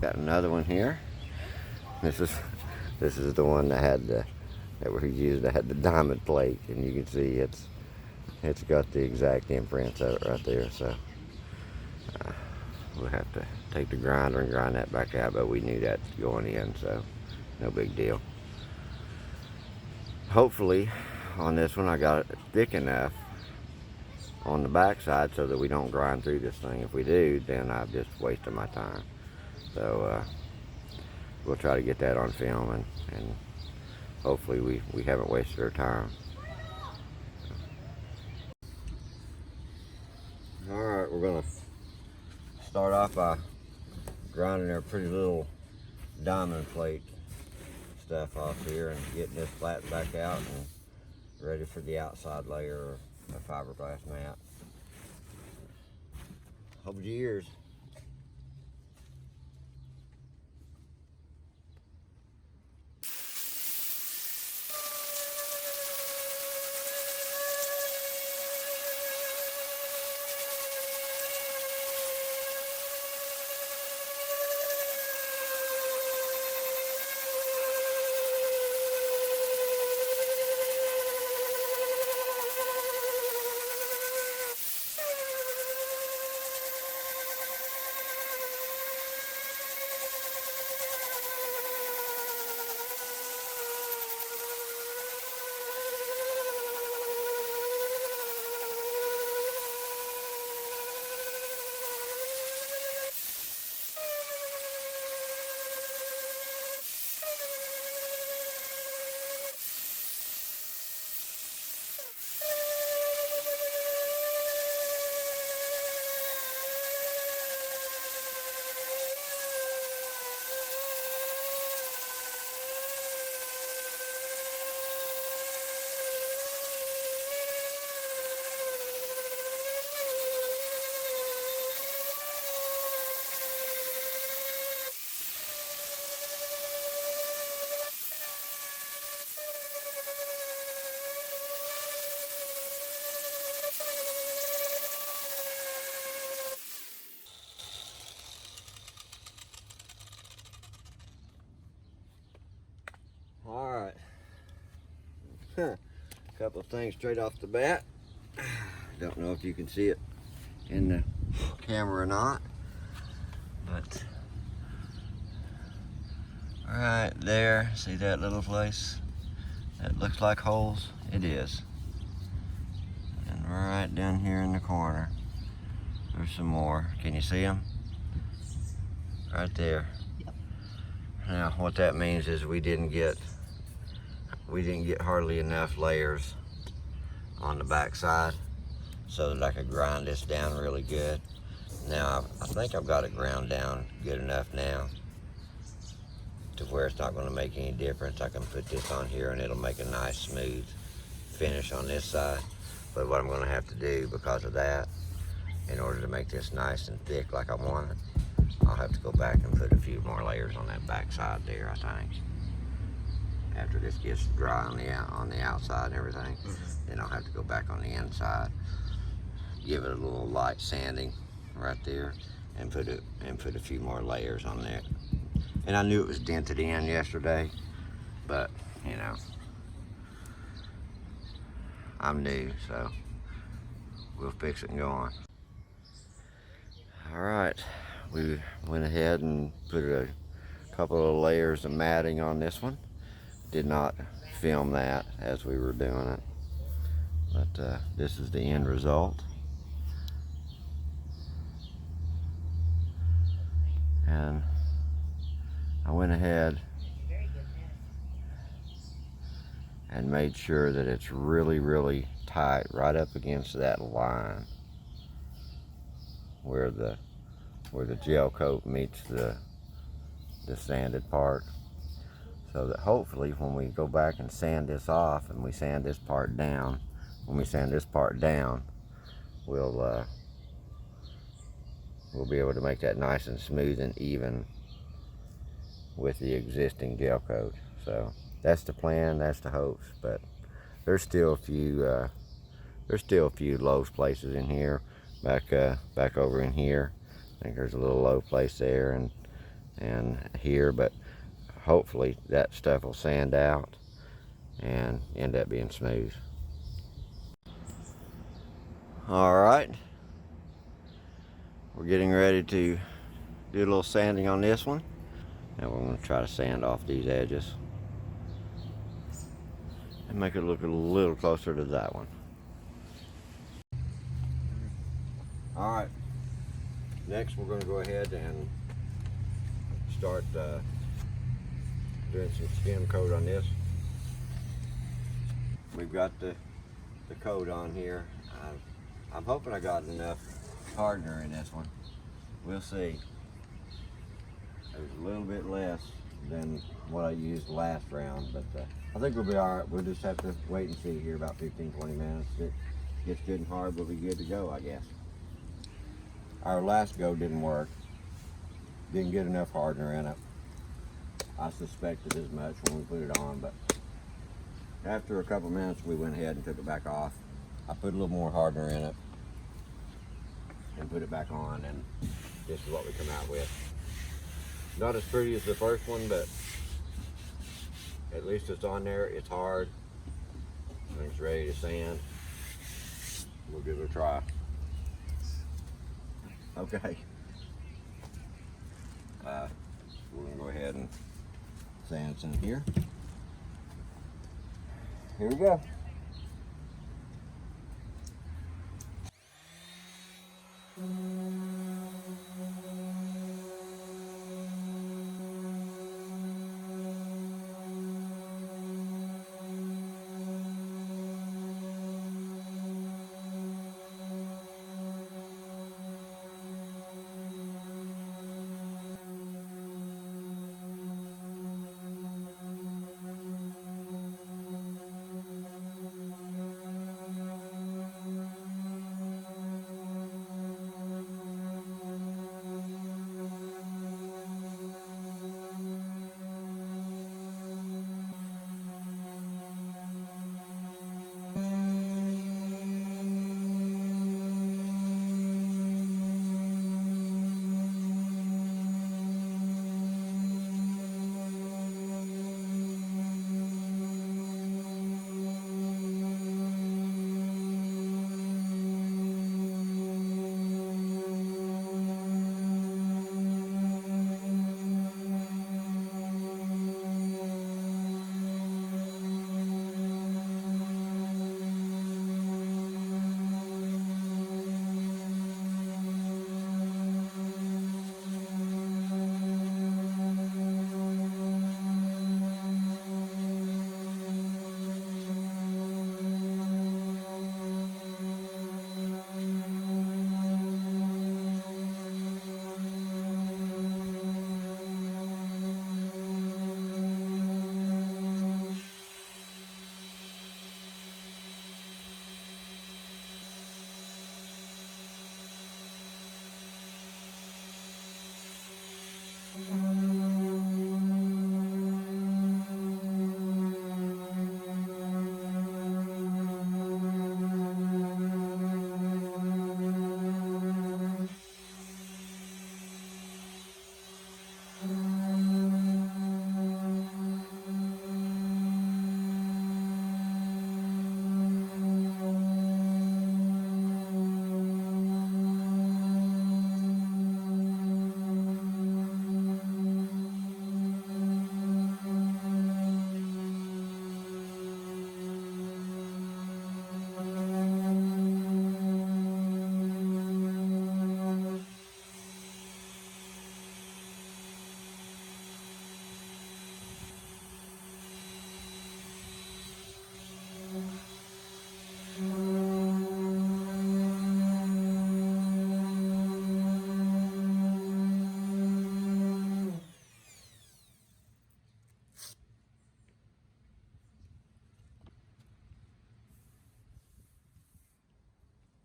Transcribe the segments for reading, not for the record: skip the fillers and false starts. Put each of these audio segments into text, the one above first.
Got another one here. This is the one that had the that we used that had the diamond plate, and you can see it's got the exact imprints of it right there. So we'll have to take the grinder and grind that back out, but we knew that going in, so no big deal. Hopefully on this one I got it thick enough on the back side so that we don't grind through this thing. If we do, then I've just wasted my time. So we'll try to get that on film, and hopefully we haven't wasted our time. Alright, we're going to start off by grinding our pretty little diamond plate stuff off here and getting this flat back out and ready for the outside layer of fiberglass mat. Hold your ears. Alright, a couple of things straight off the bat. Don't know if you can see it in the camera or not, but right there, see that little place that looks like holes? It is. And right down here in the corner there's some more. Can you see them? Right there. Yep. Now what that means is we didn't get hardly enough layers on the back side so that I could grind this down really good. Now I think I've got it ground down good enough now to where it's not going to make any difference. I can put this on here and it'll make a nice smooth finish on this side. But what I'm going to have to do because of that, in order to make this nice and thick like I want it, I'll have to go back and put a few more layers on that back side there, I think. After this gets dry on the outside and everything, then I'll have to go back on the inside, give it a little light sanding right there, and put a few more layers on there. And I knew it was dented in yesterday, but you know, I'm new, so we'll fix it and go on. All right, we went ahead and put a couple of layers of matting on this one. Did not film that as we were doing it, but this is the end result. And I went ahead and made sure that it's really tight right up against that line where the gel coat meets the sanded part, so that hopefully when we go back and sand this off and we sand this part down, we'll be able to make that nice and smooth and even with the existing gel coat. So that's the plan, that's the hopes, but there's still a few low places in here. Back over in here, I think there's a little low place there, and and here, but hopefully that stuff will sand out and end up being smooth. All right, we're getting ready to do a little sanding on this one, and we're going to try to sand off these edges and make it look a little closer to that one. All right, next we're going to go ahead and start doing some skim coat on this. We've got the coat on here. I'm hoping I got enough hardener in this one. We'll see. There's a little bit less than what I used last round, but I think we'll be all right. We'll just have to wait and see here about 15-20 minutes. If it gets good and hard, we'll be good to go, I guess. Our last go didn't work. Didn't get enough hardener in it. I suspected as much when we put it on, but after a couple minutes we went ahead and took it back off. I put a little more hardener in it and put it back on, and this is what we come out with. Not as pretty as the first one, but at least it's on there. It's hard and it's ready to sand. We'll give it a try. Okay. We're gonna go ahead and sand some here. Here we go.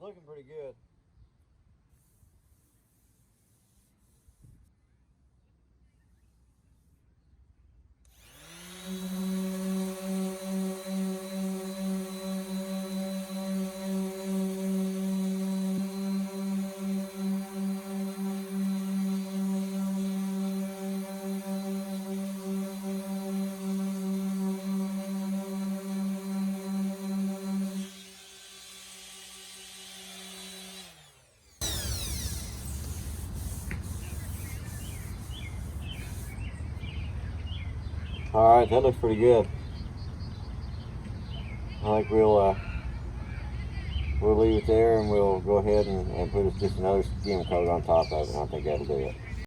Looking pretty good. All right, that looks pretty good. I think we'll leave it there, and we'll go ahead and put just another skim coat on top of it. I think that'll do it.